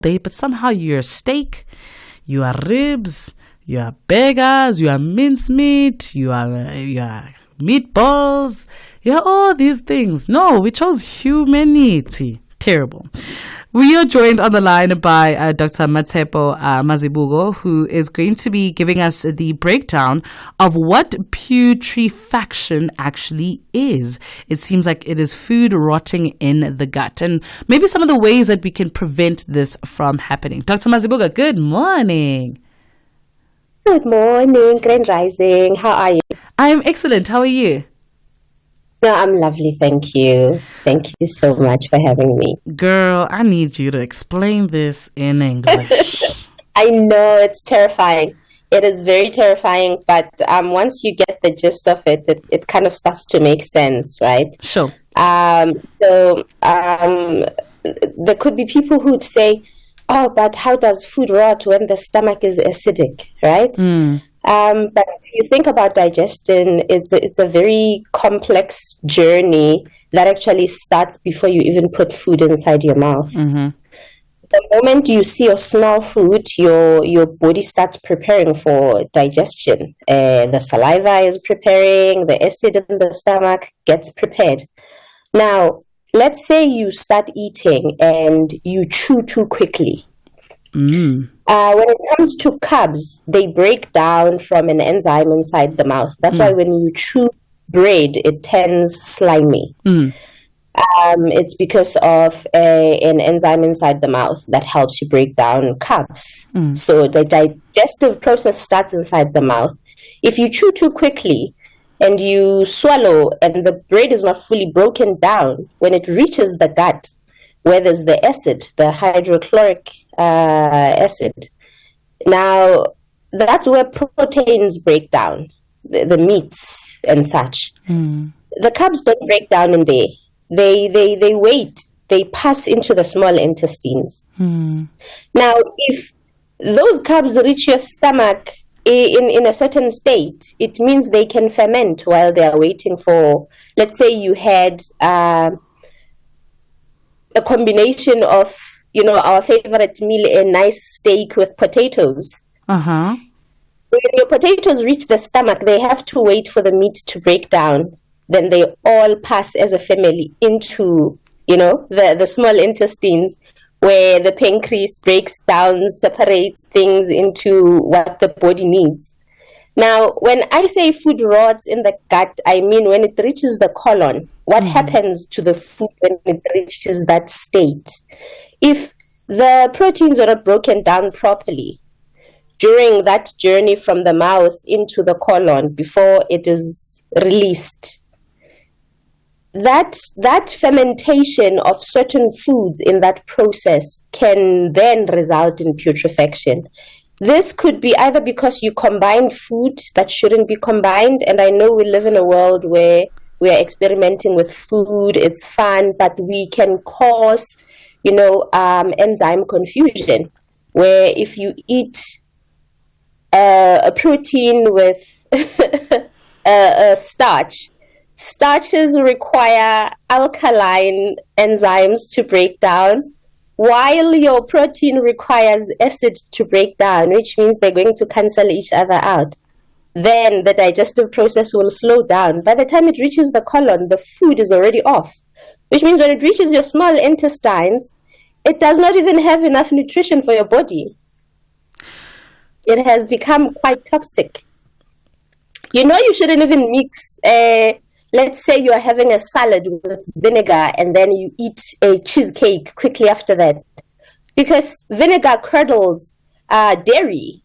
day, but somehow you're steak, you are ribs, you are burgers, you are mincemeat, you are meatballs, you are all these things. No, we chose humanity. Terrible. We are joined on the line by Dr. Mmatshepo Mazibuko, who is going to be giving us the breakdown of what putrefaction actually is. It seems like it is food rotting in the gut, and maybe some of the ways that we can prevent this from happening. Dr. Mazibuko, good morning. Good morning, Grand Rising. How are you? I'm excellent. How are you? No, I'm lovely, thank you. Thank you so much for having me. Girl, I need you to explain this in English. I know, it's terrifying. It is very terrifying, but once you get the gist of it, it kind of starts to make sense, right? Sure. There could be people who'd say, oh, but how does food rot when the stomach is acidic, right? But if you think about digestion, it's a very complex journey that actually starts before you even put food inside your mouth. Mm-hmm. The moment you see or smell food, your body starts preparing for digestion. The saliva is preparing, the acid in the stomach gets prepared. Now, let's say you start eating and you chew too quickly. When it comes to carbs, they break down from an enzyme inside the mouth. That's why when you chew bread, it turns slimy. It's because of an enzyme inside the mouth that helps you break down carbs. So the digestive process starts inside the mouth. If you chew too quickly and you swallow and the bread is not fully broken down, when it reaches the gut, where there's the acid, the hydrochloric acid. Now, that's where proteins break down, the meats and such. The carbs don't break down in there. They wait. They pass into the small intestines. Now, if those carbs reach your stomach in a certain state, it means they can ferment while they are waiting for, let's say you had a combination of, our favorite meal, a nice steak with potatoes. When your potatoes reach the stomach, they have to wait for the meat to break down. Then they all pass as a family into, the small intestines, where the pancreas breaks down, separates things into what the body needs. Now, when I say food rots in the gut, I mean when it reaches the colon, what happens to the food when it reaches that state? If the proteins are not broken down properly during that journey from the mouth into the colon before it is released, that fermentation of certain foods in that process can then result in putrefaction. This could be either because you combine foods that shouldn't be combined, and I know we live in a world where we are experimenting with food, it's fun, but we can cause, enzyme confusion, where if you eat a protein with a starch, starches require alkaline enzymes to break down, while your protein requires acid to break down, which means they're going to cancel each other out. Then the digestive process will slow down. By the time it reaches the colon, the food is already off, which means when it reaches your small intestines, it does not even have enough nutrition for your body. It has become quite toxic. You shouldn't even mix let's say you are having a salad with vinegar and then you eat a cheesecake quickly after that, because vinegar curdles dairy.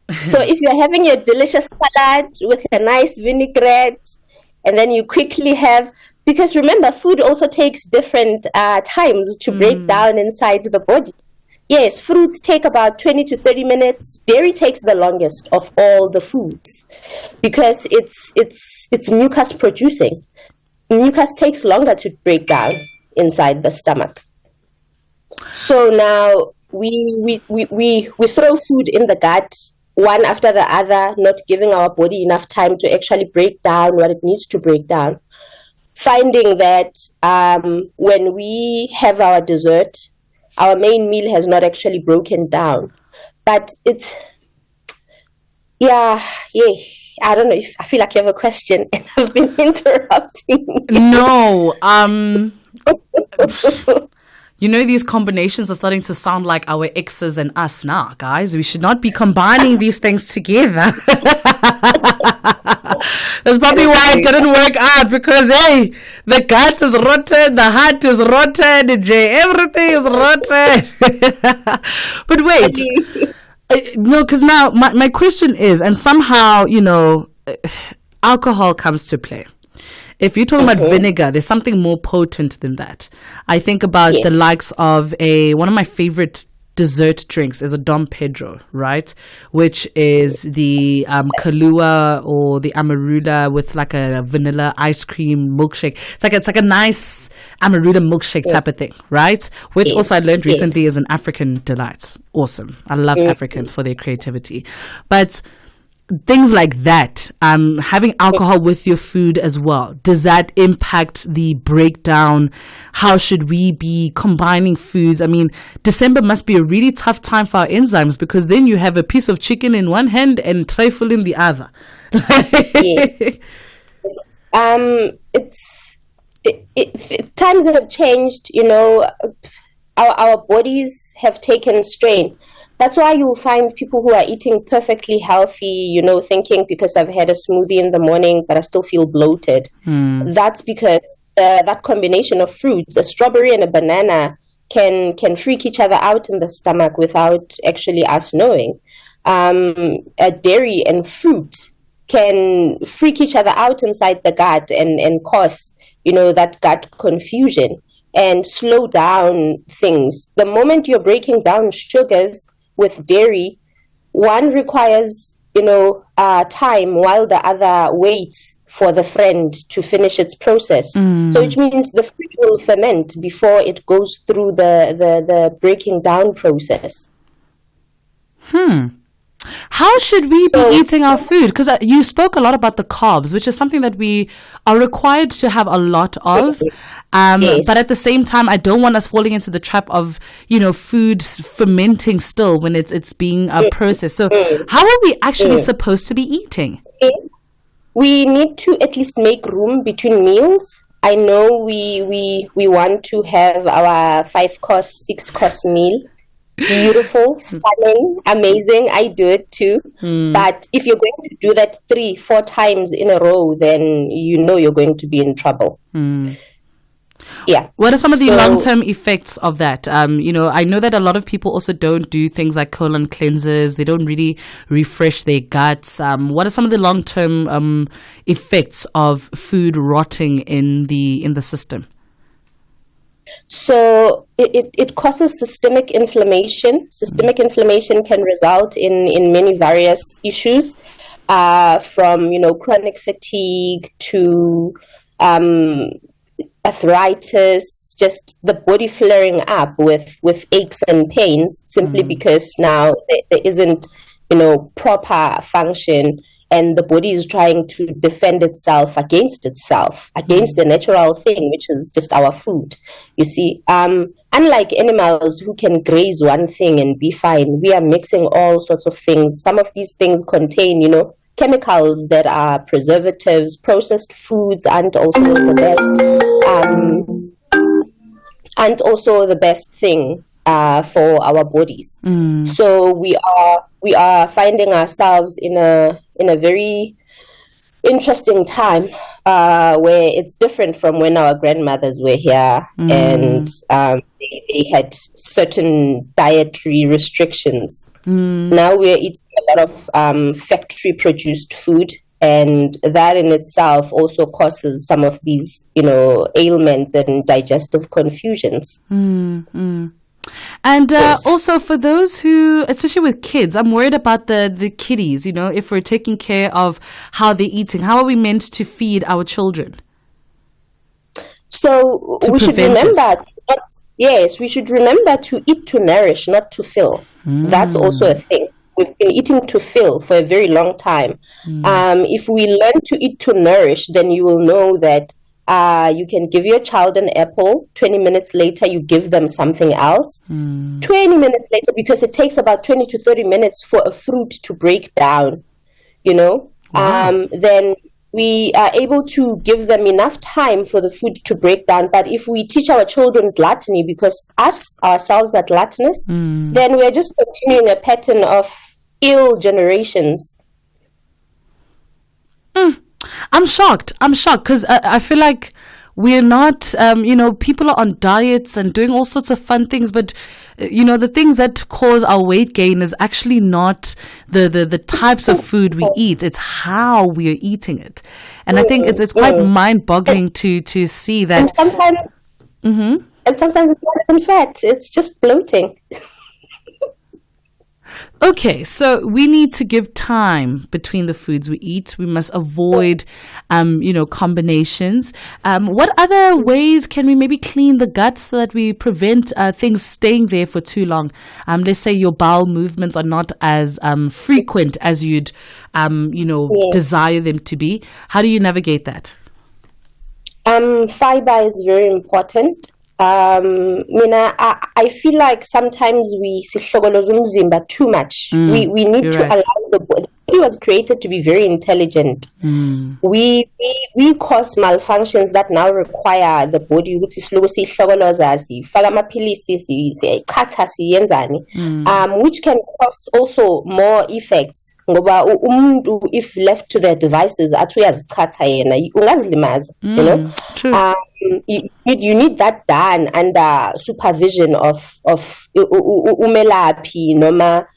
So if you're having your delicious salad with a nice vinaigrette and then you quickly have, because remember, food also takes different times to break down inside the body. Yes, fruits take about 20 to 30 minutes. Dairy takes the longest of all the foods because it's mucus producing. Mucus takes longer to break down inside the stomach. So now we throw food in the gut one after the other, not giving our body enough time to actually break down what it needs to break down. finding that when we have our dessert, our main meal has not actually broken down. But it's, yeah. I don't know if I feel like you have a question and I've been interrupting. No. You know, these combinations are starting to sound like our exes and us now, guys. We should not be combining these things together. That's probably why it didn't work out, because, hey, the gut is rotten, the heart is rotten, everything is rotten. But wait, no, because now my question is, and somehow, you know, alcohol comes to play. If you're talking about vinegar, there's something more potent than that. I think about the likes of one of my favorite dessert drinks is a Dom Pedro, right? Which is the Kahlua or the Amarula with like a vanilla ice cream milkshake. It's like a nice Amarula milkshake type of thing, right? Which also I learned recently is an African delight. Awesome. I love Africans for their creativity. But things like that, having alcohol with your food as well, does that impact the breakdown? How should we be combining foods? I mean, December must be a really tough time for our enzymes, because then you have a piece of chicken in one hand and trifle in the other. Times have changed, you know, our bodies have taken strain. That's why you'll find people who are eating perfectly healthy, you know, thinking because I've had a smoothie in the morning, but I still feel bloated. That's because that combination of fruits, a strawberry and a banana, can freak each other out in the stomach without actually us knowing. A dairy and fruit can freak each other out inside the gut and cause, you know, that gut confusion and slow down things. The moment you're breaking down sugars with dairy, one requires, you know, time while the other waits for the friend to finish its process. So which means the fruit will ferment before it goes through the breaking down process. How should we be eating our food? Because you spoke a lot about the carbs, which is something that we are required to have a lot of. But at the same time, I don't want us falling into the trap of, you know, food fermenting still when it's being processed. So how are we actually supposed to be eating? We need to at least make room between meals. I know we want to have our 5-course, 6-course meal. Beautiful, stunning, amazing. I do it too. But if you're going to do that 3-4 times in a row, then you know you're going to be in trouble. Yeah. What are some of the long-term effects of that? You know, I know that a lot of people also don't do things like colon cleansers. They don't really refresh their guts. What are some of the long-term effects of food rotting in the system? So it causes systemic inflammation. Systemic inflammation can result in many various issues, from, you know, chronic fatigue to arthritis, just the body flaring up with aches and pains, simply because now there isn't, you know, proper function, and the body is trying to defend itself, against the natural thing, which is just our food. You see, unlike animals who can graze one thing and be fine, we are mixing all sorts of things. Some of these things contain, you know, chemicals that are preservatives. Processed foods aren't also the best thing for our bodies. So we are finding ourselves in a very interesting time where it's different from when our grandmothers were here and they had certain dietary restrictions. Now we're eating a lot of factory produced food, and that in itself also causes some of these, you know, ailments and digestive confusions. And also for those who, especially with kids, I'm worried about the kiddies, you know, if we're taking care of how they're eating, how are we meant to feed our children? So we should remember, we should remember to eat to nourish, not to fill. That's also a thing. We've been eating to fill for a very long time. If we learn to eat to nourish, then you will know that You can give your child an apple. 20 minutes later, you give them something else. 20 minutes later, because it takes about 20 to 30 minutes for a fruit to break down, you know, then we are able to give them enough time for the food to break down. But if we teach our children gluttony, because us ourselves are gluttonous, then we're just continuing a pattern of ill generations. I'm shocked because I feel like we're not, people are on diets and doing all sorts of fun things, but the things that cause our weight gain is actually not the types of food we eat. It's how we are eating it. And I think it's quite mind-boggling to see that. And sometimes it's not even fat. It's just bloating. Okay, so we need to give time between the foods we eat. We must avoid, combinations. What other ways can we maybe clean the gut so that we prevent things staying there for too long? Let's say your bowel movements are not as frequent as you'd, desire them to be. How do you navigate that? Fiber is very important. I feel like sometimes we sihlokoloza umzimba too much. We need to allow the body was created to be very intelligent. We cause malfunctions that now require the body ukuthi siloko sihlokoloza sifaka amaphilisi siyayichatha siyenzani, which can cause also more effects ngoba umuntu if left to their devices athi uyazichatha yena ungazilimaza, True. You need that done under supervision of umelaphi noma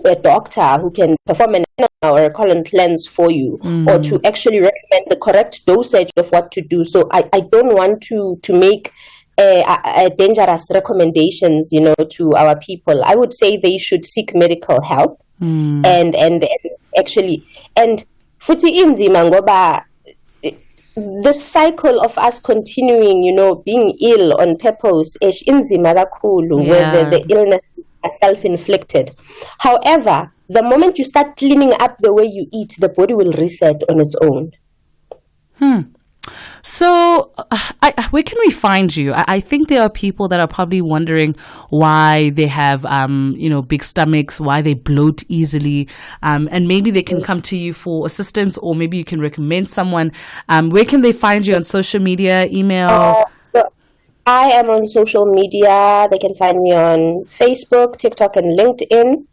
a doctor who can perform an enema or a colon cleanse for you, or to actually recommend the correct dosage of what to do. So I don't want to make a dangerous recommendations, to our people. I would say they should seek medical help and actually futhi inzima ngoba the cycle of us continuing, being ill on purpose is inzima kakhulu, where the illness are self-inflicted. However, the moment you start cleaning up the way you eat, the body will reset on its own. So, where can we find you? I think there are people that are probably wondering why they have, big stomachs, why they bloat easily, and maybe they can come to you for assistance, or maybe you can recommend someone. Where can they find you on social media, email? So I am on social media. They can find me on Facebook, TikTok, and LinkedIn.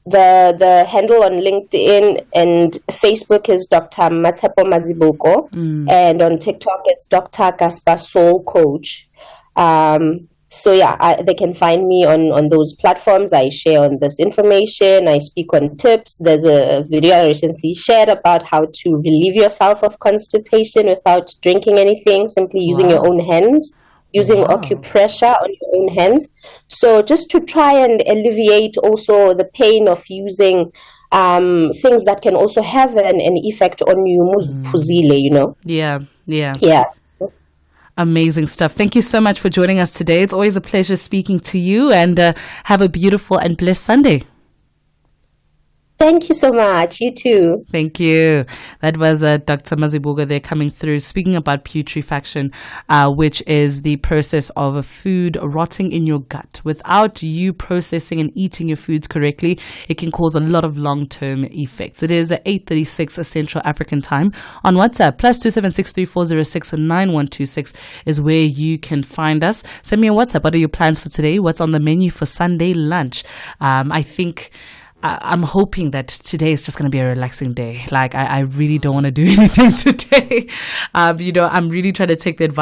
The handle on LinkedIn and Facebook is Dr Mmatshepo Mazibuko, and on TikTok it's Dr Gaspa Soul Coach. They can find me on those platforms. I share on this information. I speak on tips. There's a video I recently shared about how to relieve yourself of constipation without drinking anything, simply using your own hands, using acupressure on your own hands. So just to try and alleviate also the pain of using things that can also have an effect on you, muzipuzile, Yeah. Amazing stuff. Thank you so much for joining us today. It's always a pleasure speaking to you, and have a beautiful and blessed Sunday. Thank you so much. You too. Thank you. That was Dr. Mazibuko there coming through, speaking about putrefaction, which is the process of a food rotting in your gut. Without you processing and eating your foods correctly, it can cause a lot of long-term effects. It is at 8:36 Central African time. On WhatsApp, +27634069126 is where you can find us. Send me a WhatsApp. What are your plans for today? What's on the menu for Sunday lunch? I'm hoping that today is just going to be a relaxing day. Like, I really don't want to do anything today. I'm really trying to take the advice